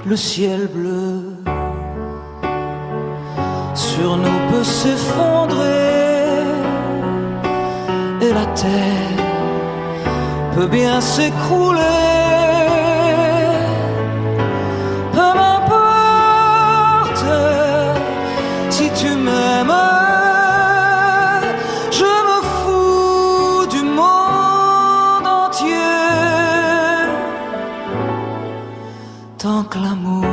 Le ciel bleu sur nous peut s'effondrer et la terre peut bien s'écrouler. Peu m'importe si tu m'aimes, je me fous du monde entier. Tant que l'amour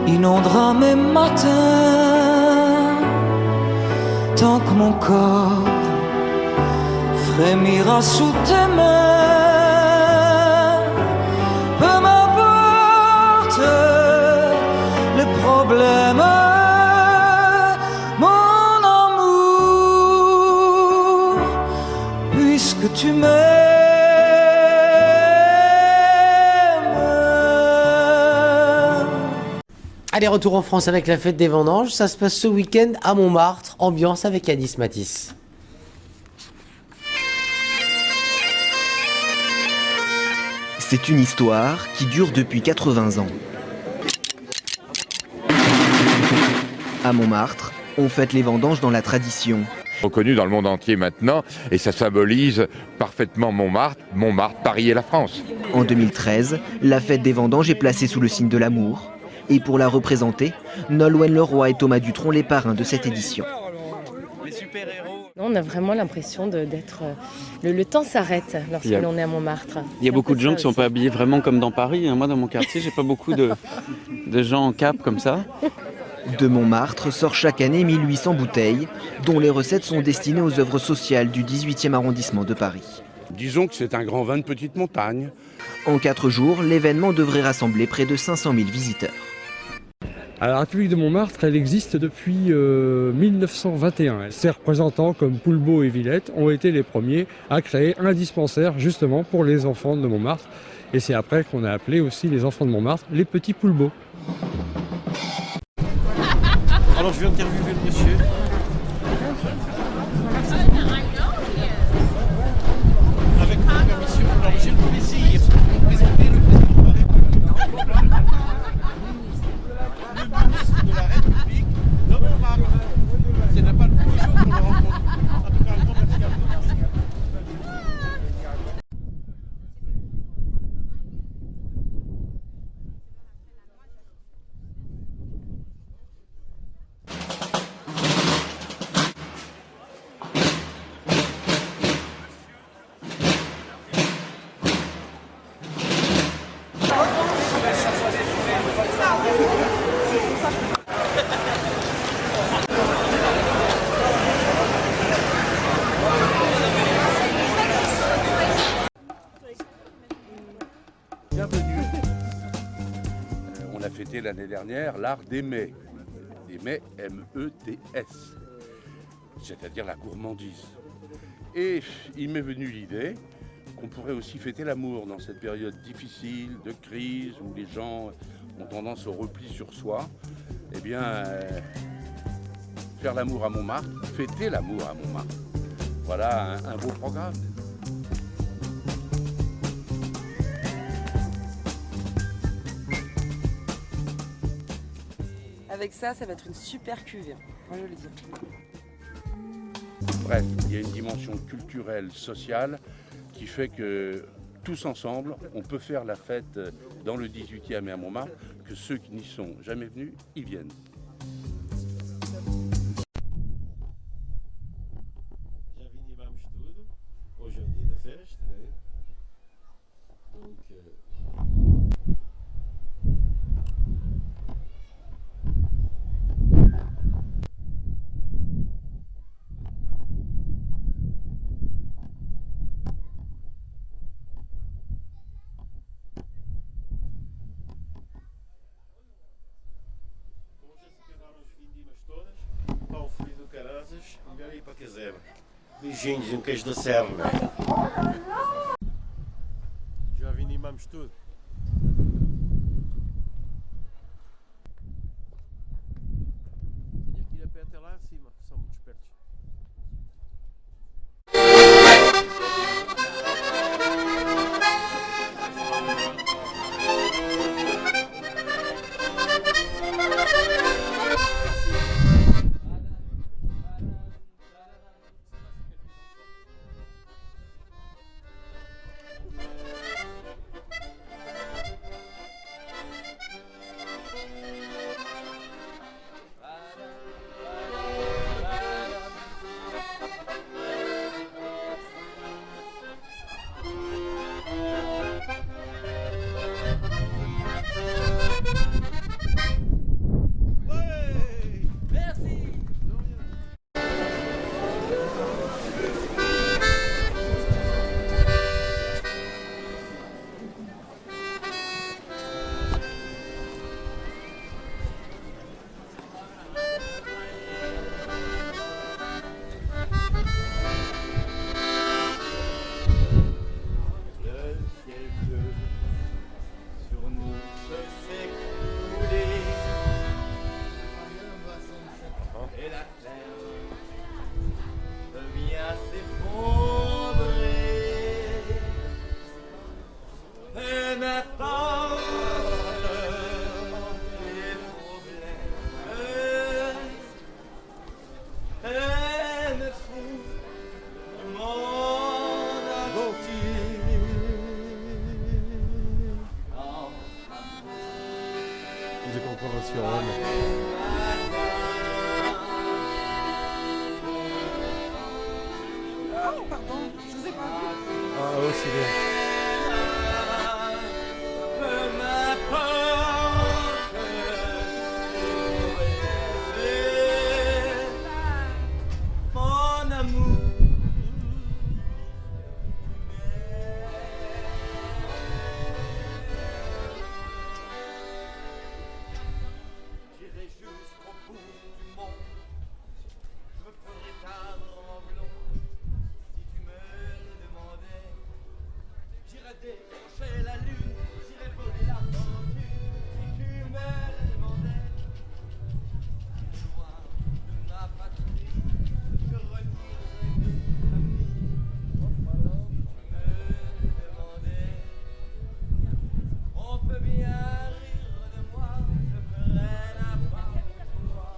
inondera mes matins, tant que mon corps frémira sous tes mains, peu m'importe les problèmes, mon amour, puisque tu m'aimes. Allez, retour en France avec la fête des vendanges. Ça se passe ce week-end à Montmartre. Ambiance avec Anis Matisse. C'est une histoire qui dure depuis 80 ans. À Montmartre, on fête les vendanges dans la tradition. Reconnu dans le monde entier maintenant, et ça symbolise parfaitement Montmartre, Paris et la France. En 2013, la fête des vendanges est placée sous le signe de l'amour. Et pour la représenter, Nolwenn Leroy et Thomas Dutronc, les parrains de cette édition. On a vraiment l'impression d'être... Le temps s'arrête lorsque l'on est à Montmartre. Il y a beaucoup de gens qui ne sont pas habillés vraiment comme dans Paris. Moi, dans mon quartier, j'ai pas beaucoup de gens en cape comme ça. De Montmartre sort chaque année 1800 bouteilles, dont les recettes sont destinées aux œuvres sociales du 18e arrondissement de Paris. Disons que c'est un grand vin de petite montagne. En 4 jours, l'événement devrait rassembler près de 500 000 visiteurs. Alors, la République de Montmartre, elle existe depuis 1921. Ses représentants comme Poulbeau et Villette ont été les premiers à créer un dispensaire justement pour les enfants de Montmartre. Et c'est après qu'on a appelé aussi les enfants de Montmartre les petits Poulbeaux. Alors je vais interviewer le monsieur. Avec votre permission, alors j'ai le plaisir de présenter le président de la République. Le ministre de la République de Montmartre. Ce n'est pas le premier jour qu'on le rencontre. En tout cas, un grand merci à vous. On a fêté l'année dernière l'art d'aimer. Aimer, M-E-T-S. C'est-à-dire la gourmandise. Et il m'est venu l'idée qu'on pourrait aussi fêter l'amour dans cette période difficile, de crise, où les gens ont tendance au repli sur soi. Eh bien, faire l'amour à Montmartre, fêter l'amour à Montmartre. Voilà un beau programme. Avec ça, ça va être une super cuvée, moi je le dis. Bref, il y a une dimension culturelle, sociale, qui fait que tous ensemble, on peut faire la fête dans le 18e et à Montmartre, que ceux qui n'y sont jamais venus, y viennent. Beijinhos e queijo da serra. Já vinimamos tudo. Tenho que ir a pé até lá acima, são muito espertos. de comparación. Oh, pardon, je vous ai pas vu. Ah, aussi bien. Mon amour, j'irai jusqu'au bout du monde, je me ferai teindre en blond, si tu me le demandais, j'irai décrocher la lune, j'irai voler la fortune, si tu me le demandais, loin de ma patrie, je renierai mes amis, je me le demandais, on peut bien rire de moi, je ferai n'importe quoi.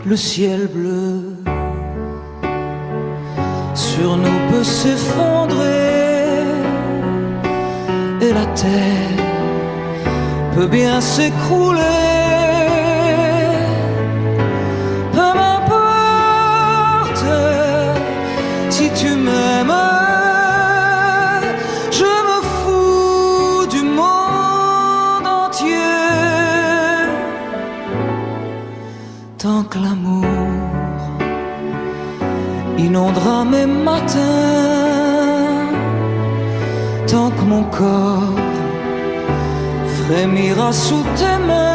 Le ciel bleu sur nous peut s'effondrer et la terre peut bien s'écrouler. Peu m'importe si tu m'aimes, je me fous du monde entier. que l'amour inondera mes matins, tant que mon corps frémira sous tes mains.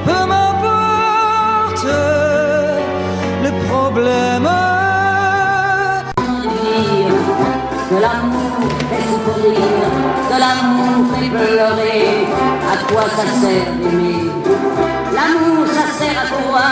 Peu m'importe les problèmes. Que l'amour fait souffrir, que l'amour fait pleurer, à quoi ça sert d'aimer? L'amour ça sert à quoi?